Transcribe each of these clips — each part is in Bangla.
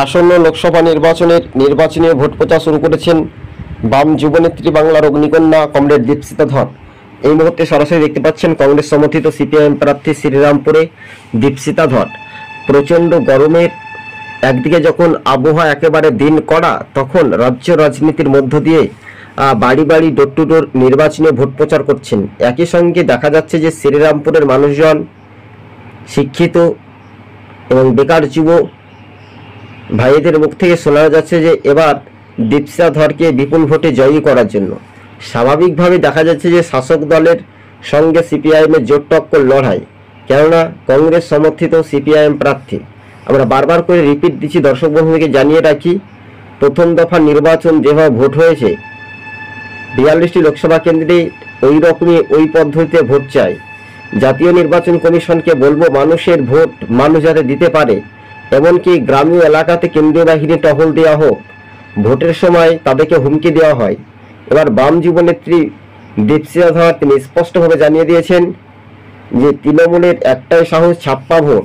আসন্ন লোকসভা নির্বাচনের নির্বাচনী ভোট প্রচার শুরু করেছেন বাম যুবনেত্রী বাংলার অগ্নিকন্যা কমরেড দীপশিতা ধর। এই মুহূর্তে সরাসরি দেখতে পাচ্ছেন কংগ্রেস সমর্থিত সিপিআইএম প্রার্থী শ্রীরামপুরে দীপশিতা ধর। প্রচণ্ড গরমের একদিকে যখন আবহাওয়া একেবারে দিন কড়া, তখন রাজ্য রাজনীতির মধ্য দিয়ে বাড়ি বাড়ি ডোর টু ডোর নির্বাচনী ভোট প্রচার করছেন। একই সঙ্গে দেখা যাচ্ছে যে শ্রীরামপুরের মানুষজন শিক্ষিত এবং বেকার যুব ভাইদের মুখ থেকে শোনা যাচ্ছে যে এবার দীপশিতা ধরকে বিপুল ভোটে জয়ী করার জন্য। স্বাভাবিকভাবে দেখা যাচ্ছে যে শাসক দলের সঙ্গে সিপিআইএমের জোট টক্কর লড়াই, কেননা কংগ্রেস সমর্থিত সিপিআইএম প্রার্থী। আমরা বারবার করে রিপিট দিচ্ছি, দর্শক বন্ধুদেরকে জানিয়ে রাখি, প্রথম দফা নির্বাচন যেভাবে ভোট হয়েছে 42টি লোকসভা কেন্দ্রে ওই রকমই ওই পদ্ধতিতে ভোট চাই। জাতীয় নির্বাচন কমিশনকে বলবো মানুষের ভোট মানুষ যাতে দিতে পারে, এমনকি গ্রামীণ এলাকাতে কেন্দ্রীয় বাহিনী টহল দেওয়া হোক, ভোটের সময় তাদেরকে হুমকি দেওয়া হয়। এবার বাম যুবনেত্রী দীপশিতা ধর তিনি স্পষ্টভাবে জানিয়ে দিয়েছেন যে তৃণমূলের একটাই সাহস, ছাপ্পা ভোট।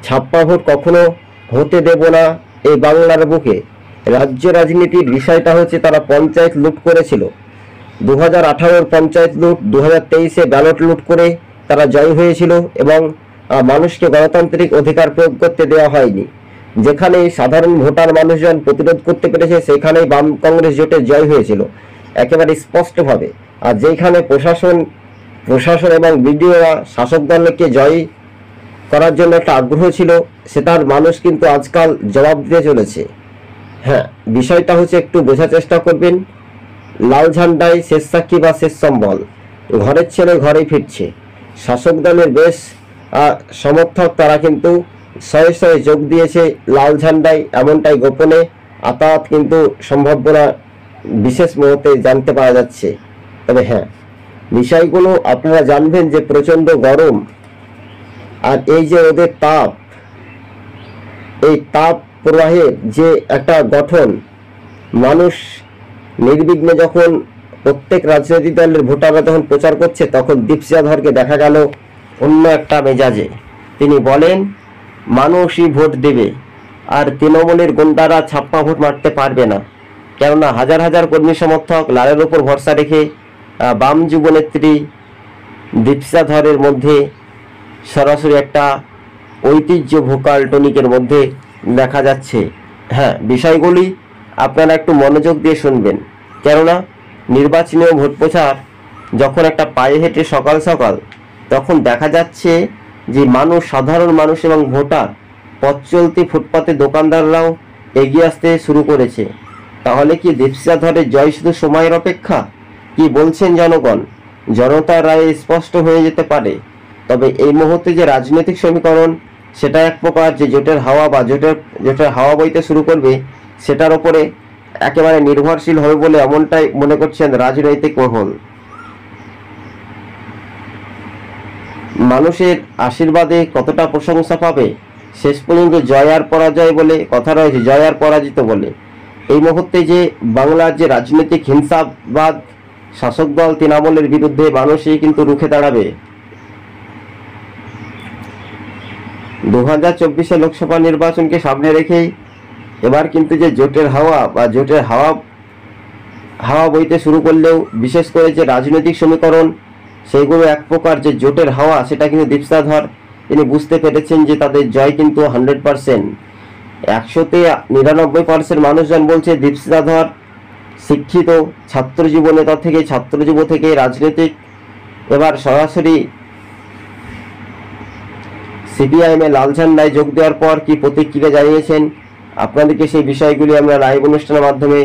ছাপ্পা ভোট কখনো হতে দেব না এই বাংলার বুকে। রাজ্য রাজনীতির বিষয়টা হচ্ছে তারা পঞ্চায়েত লুট করেছিল, 2018-র পঞ্চায়েত লুট, 2023-এ ব্যালট লুট করে তারা জয় হয়েছিল এবং মানুষকে গণতান্ত্রিক অধিকার প্রয়োগ করতে দেওয়া হয়নি। যেখানে সাধারণ ভোটার মানুষজন প্রতিরোধ করতে পেরেছে সেখানেই বাম কংগ্রেস জোটের জয় হয়েছিল একেবারে স্পষ্টভাবে। আর যেখানে প্রশাসন এবং বিডিওরা শাসক দলকে জয় করার জন্য একটা আগ্রহ ছিল, সেটার মানুষ কিন্তু আজকাল জবাব দিতে চলেছে। হ্যাঁ, বিষয়টা হচ্ছে একটু বোঝার চেষ্টা করবেন। লাল ঝান্ডায় শেষ সাক্ষী বা শেষ সম্বল, ঘরের ছেলে ঘরেই ফিরছে। শাসক দলের বেশ সমর্থক তারা কিন্তু শয়ে শয়ে যোগ দিয়েছে লাল ঝান্ডায়, এমনটাই গোপনে আতাত কিন্তু সম্ভাবনা বিশেষ মুহূর্তে জানতে পারা যাচ্ছে। তবে হ্যাঁ, বিষয়গুলো আপনারা জানবেন যে প্রচণ্ড গরম আর এই যে ওদের তাপ, এই তাপ প্রবাহের যে একটা গঠন, মানুষ নির্বিঘ্নে যখন প্রত্যেক রাজনৈতিক দলের ভোটাররা যখন প্রচার করছে, তখন দীপশিতা ধরকে দেখা গেল অন্য একটা মেজাজে। তিনি বলেন মানুষই ভোট দেবে, আর তৃণমূলের গুন্ডারা ছাপ্পা ভোট মারতে পারবে না, কেননা হাজার হাজার কর্মী সমর্থক লালের উপর ভরসা রেখে বাম যুবনেত্রী দীপশিতা ধরের মধ্যে সরাসরি একটা ঐতিহ্য ভোকাল টনিকের মধ্যে দেখা যাচ্ছে। হ্যাঁ, বিষয়গুলি আপনারা একটু মনোযোগ দিয়ে শুনবেন, কেননা নির্বাচনী ভোট প্রচার যখন একটা পায়ে হেঁটে সকাল সকাল, তখন দেখা যাচ্ছে যে মানুষ, সাধারণ মানুষ এবং ভোটার, পথ চলতি ফুটপাতে দোকানদাররাও এগিয়ে আসতে শুরু করেছে। তাহলে কি দীপশিতা ধরের জয় শুধু সময়ের অপেক্ষা? কি বলছেন জনগণ? জনতার রায়ে স্পষ্ট হয়ে যেতে পারে। তবে এই মুহূর্তে যে রাজনৈতিক সমীকরণ, সেটা এক প্রকার যে জোটের হাওয়া বা জোটের হাওয়া বইতে শুরু করবে, সেটার ওপরে একেবারে নির্ভরশীল হবে বলে এমনটাই মনে করছেন রাজনৈতিক মহল। মানুষের আশীর্বাদে কতটা প্রশংসা পাবে, শেষ পর্যন্ত জয় আর পরাজয় বলে কথা রয়েছে, জয় আর পরাজিত বলে। এই মুহূর্তে যে বাংলার যে রাজনৈতিক হিংসাবাদ, শাসক দল তৃণমূলের বিরুদ্ধে মানুষই কিন্তু রুখে দাঁড়াবে। 2024 লোকসভা নির্বাচনকে সামনে রেখেই এবার কিন্তু যে জোটের হাওয়া বা জোটের হাওয়া বইতে শুরু করলেও, বিশেষ করে যে রাজনৈতিক সমীকরণ, সেইগুলো এক প্রকার যে জোটের হাওয়া, সেটা কিন্তু দীপশিতা ধর তিনি বুঝতে পেরেছেন যে তাদের জয় কিন্তু 100%। 100-তে 99% মানুষজন বলছে দীপশিতা ধর শিক্ষিত ছাত্র জীবনেতা থেকে, ছাত্র যুব থেকে রাজনৈতিক এবার সরাসরি সিপিআইএমে লাল ঝান্ডায় যোগ দেওয়ার পর কি প্রতিক্রিয়া জানিয়েছেন, আপনাদেরকে সেই বিষয়গুলি আমরা লাইভ অনুষ্ঠানের মাধ্যমে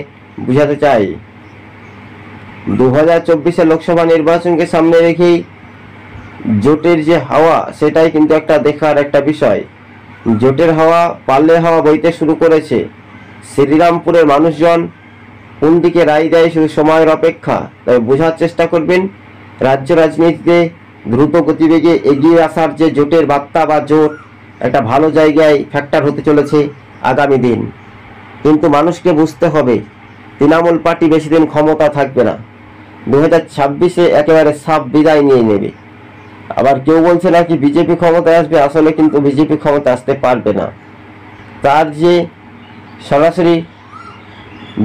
বুঝাতে চাই। 2024 লোকসভা নির্বাচনকে সামনে রেখেই জোটের যে হাওয়া, সেটাই কিন্তু একটা দেখার একটা বিষয়। জোটের হাওয়া, পাল্লে হাওয়া বইতে শুরু করেছে। শ্রীরামপুরের মানুষজন কোন দিকে রায় দেয় শুধু সময়ের অপেক্ষা। তবে বোঝার চেষ্টা করবেন, রাজ্য রাজনীতিতে দ্রুত গতিবেগে এগিয়ে আসার যে জোটের বার্তা বা জোট একটা ভালো জায়গায় ফ্যাক্টর হতে চলেছে আগামী দিন। কিন্তু মানুষকে বুঝতে হবে, তৃণমূল পার্টি বেশি দিন ক্ষমতা থাকবে না, 2026-এ একেবারে সাফ বিদায় নিয়ে নেবে। আবার কেউ বলছে নাকি বিজেপি ক্ষমতায় আসবে, আসলে কিন্তু বিজেপি ক্ষমতা আসতে পারবে না। তার যে সরাসরি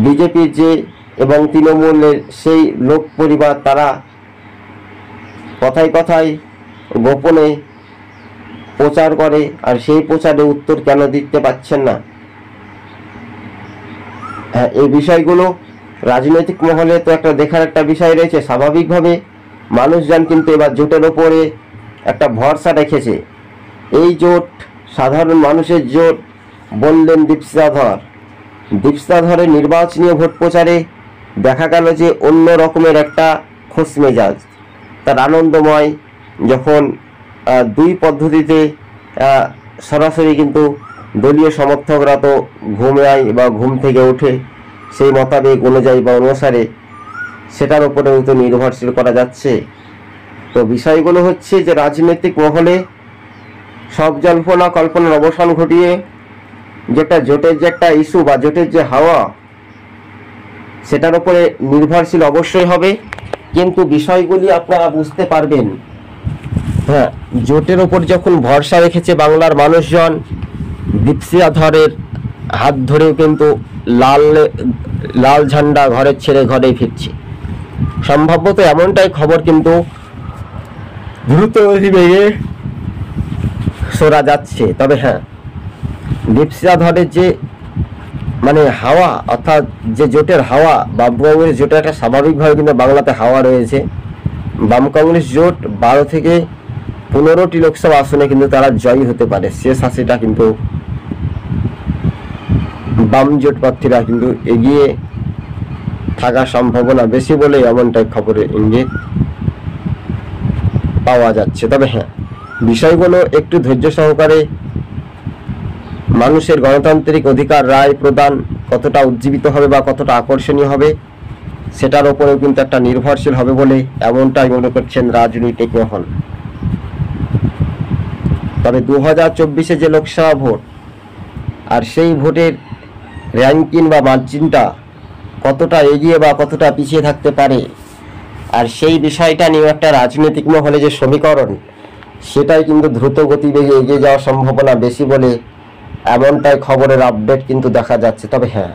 বিজেপির যে এবং তৃণমূলের সেই লোক পরিবার তারা কথায় কথায় গোপনে প্রচার করে, আর সেই প্রচারে উত্তর কেন দিতে পারছেন না? হ্যাঁ, এই বিষয়গুলো রাজনৈতিক মহলে তো একটা দেখার একটা বিষয় রয়েছে। স্বাভাবিকভাবে মানুষজন কিন্তু এবার জোটের ওপরে একটা ভরসা রেখেছে। এই জোট সাধারণ মানুষের জোট বললেন দীপশিতা ধর। দীপশিতা ধরের নির্বাচনী ভোট প্রচারে দেখা গেল যে অন্য রকমের একটা খোশ মেজাজ, তার আনন্দময়, যখন দুই পদ্ধতিতে সরাসরি কিন্তু দলীয় সমর্থকরা তো ঘুমায় বা ঘুম থেকে ওঠে সেই মোতাবেক অনুযায়ী বা অনুসারে সেটার উপরেও তো নির্ভরশীল করা যাচ্ছে। তো বিষয়গুলো হচ্ছে যে রাজনৈতিক মহলে সব জল্পনা কল্পনার অবসান ঘটিয়ে যেটা জোটের যে একটা ইস্যু বা জোটের যে হাওয়া সেটার উপরে নির্ভরশীল অবশ্যই হবে, কিন্তু বিষয়গুলি আপনারা বুঝতে পারবেন। হ্যাঁ, জোটের ওপর যখন ভরসা রেখেছে বাংলার মানুষজন, দীপশিতা ধরের হাত ধরেও কিন্তু লাল ঝান্ডা ঘরের ছেড়ে ঘরেই ফিরছে। সম্ভবত এমনটাই খবর কিন্তু দ্রুত গতিবেগে সরা যাচ্ছে। তবে হ্যাঁ, দীপশিতা ধরের যে হাওয়া, অর্থাৎ যে জোটের হাওয়া, বাম কংগ্রেস জোটের একটা স্বাভাবিকভাবে কিন্তু বাংলাতে হাওয়া রয়েছে। বাম কংগ্রেস জোট 12 থেকে 15টি লোকসভা আসনে কিন্তু তারা জয়ী হতে পারে। শেষ 80টা কিন্তু বাম জোট প্রার্থীরা কিন্তু এগিয়ে থাকার সম্ভাবনা বেশি বলে এমনটাই খবরের ইঙ্গিত পাওয়া যাচ্ছে। তবে হ্যাঁ, বিষয়গুলো একটু ধৈর্য সহকারে মানুষের গণতান্ত্রিক অধিকার রায় প্রদান কতটা উজ্জীবিত হবে বা কতটা আকর্ষণীয় হবে সেটার উপরেও কিন্তু একটা নির্ভরশীল হবে বলে এমনটাই মনে করছেন রাজনৈতিক মহল। তবে 2024-এ যে লোকসভা ভোট, আর সেই ভোটের র্যাঙ্কিং বা মার্জিনটা কতটা এগিয়ে বা কতটা পিছিয়ে থাকতে পারে, আর সেই বিষয়টা নিয়ে একটা রাজনৈতিক মহলে যে সমীকরণ, সেটাই কিন্তু দ্রুত গতিবেগে এগিয়ে যাওয়ার সম্ভাবনা বেশি বলে এমনটাই খবরের আপডেট কিন্তু দেখা যাচ্ছে। তবে হ্যাঁ,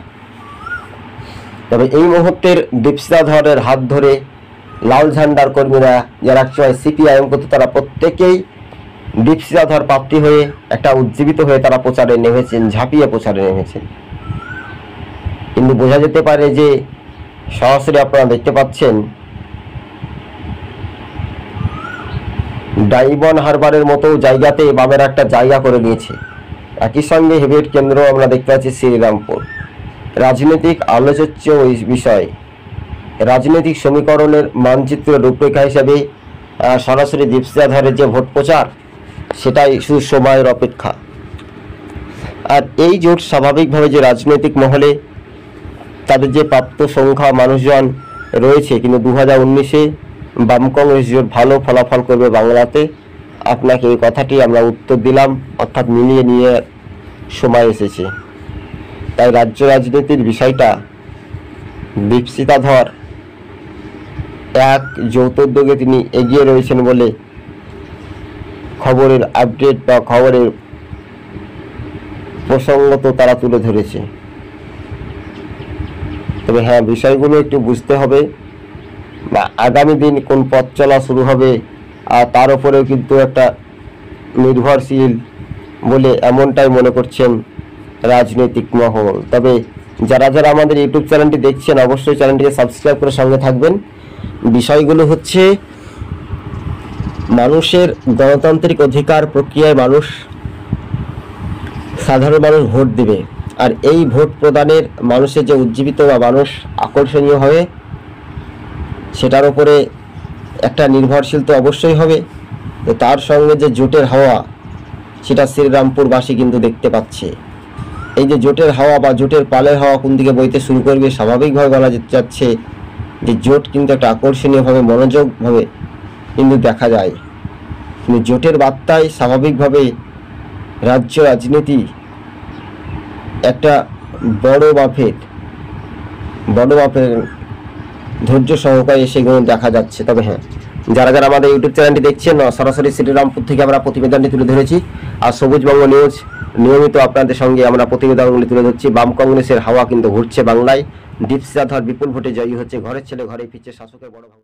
তবে এই মুহূর্তের দীপশিতা ধরের হাত ধরে লাল ঝান্ডার কর্মীরা যারা একসময় সিপিআইএম করতে, তারা প্রত্যেকেই দীপশিতা ধর প্রাপ্তি হয়ে একটা উজ্জীবিত হয়ে তারা প্রচারে নেমেছেন, ঝাঁপিয়ে প্রচারে নেমেছেন। কিন্তু বোঝা যেতে পারে যে সরাসরি আপনারা দেখতে পাচ্ছেন ডায়মন্ড হারবারের মতো জায়গাতে বামের একটা জায়গা করে নিয়েছে। একই সঙ্গে হেভিওয়েট কেন্দ্র আমরা দেখতে পাচ্ছি শ্রীরামপুর। রাজনৈতিক আলোচ্য বিষয়, রাজনৈতিক সমীকরণের মানচিত্র রূপরেখা হিসাবে সরাসরি দীপশিতা ধরের যে ভোট প্রচার, সেটাই শুধু সময়ের অপেক্ষা। আর এই জোট স্বাভাবিকভাবে যে রাজনৈতিক মহলে তাদের যে প্রাপ্ত সংখ্যা মানুষজন রয়েছে, কিন্তু 2019-এ বাম কংগ্রেস জোট ভালো ফলাফল করবে বাংলাতে। আপনাকে এই কথাটি আমরা উত্তর দিলাম, অর্থাৎ মিলিয়ে নিয়ে সময় এসেছে। তাই রাজ্য রাজনীতির বিষয়টা দীপশিতা ধর এক যৌথ উদ্যোগে তিনি এগিয়ে রয়েছেন বলে খবরের আপডেট বা খবরের প্রসঙ্গত তারা তুলে ধরেছে। তবে হ্যাঁ, বিষয়গুলো একটু বুঝতে হবে বা আগামী দিন কোন পথ চলা শুরু হবে আর তার উপরেও কিন্তু একটা নির্ভরশীল বলে এমনটাই মনে করছেন রাজনৈতিক মহল। তবে যারা যারা আমাদের ইউটিউব চ্যানেলটি দেখছেন, অবশ্যই চ্যানেলটিকে সাবস্ক্রাইব করে সঙ্গে থাকবেন। বিষয়গুলো হচ্ছে মানুষের গণতান্ত্রিক অধিকার প্রক্রিয়ায় সাধারণ মানুষ ভোট দেবে, আর এই ভোট প্রদানের মানুষের যে উজ্জীবিত বা মানুষ আকর্ষণীয় হবে সেটার উপরে একটা নির্ভরশীল তো অবশ্যই হবে। তো তার সঙ্গে যে জোটের হাওয়া, সেটা শ্রীরামপুরবাসী কিন্তু দেখতে পাচ্ছে। এই যে জোটের হাওয়া বা জোটের পালের হাওয়া কোন দিকে বইতে শুরু করবে, স্বাভাবিকভাবে বলা যাচ্ছে যে জোট কিন্তু একটা আকর্ষণীয়ভাবে মনোযোগভাবে কিন্তু দেখা যায়। কিন্তু জোটের বার্তায় স্বাভাবিকভাবে রাজ্য রাজনীতি একটা বড় মাপের ধৈর্য সহকারে সেগুলো দেখা যাচ্ছে। তবে হ্যাঁ, যারা যারা আমাদের ইউটিউব চ্যানেলটি দেখছেন, সরাসরি শ্রীরামপুর থেকে আমরা প্রতিবেদনটি তুলে ধরেছি। আর সবুজবঙ্গ নিউজ নিয়মিত আপনাদের সঙ্গে আমরা প্রতিবেদনগুলি তুলে ধরছি। বাম কংগ্রেসের হাওয়া কিন্তু ঘুরছে বাংলায়। দীপশিতা ধর বিপুল ভোটে জয়ী হচ্ছে। ঘরের ছেলে ঘরেই ফিরছে, শাসকের বড় ভাঙন।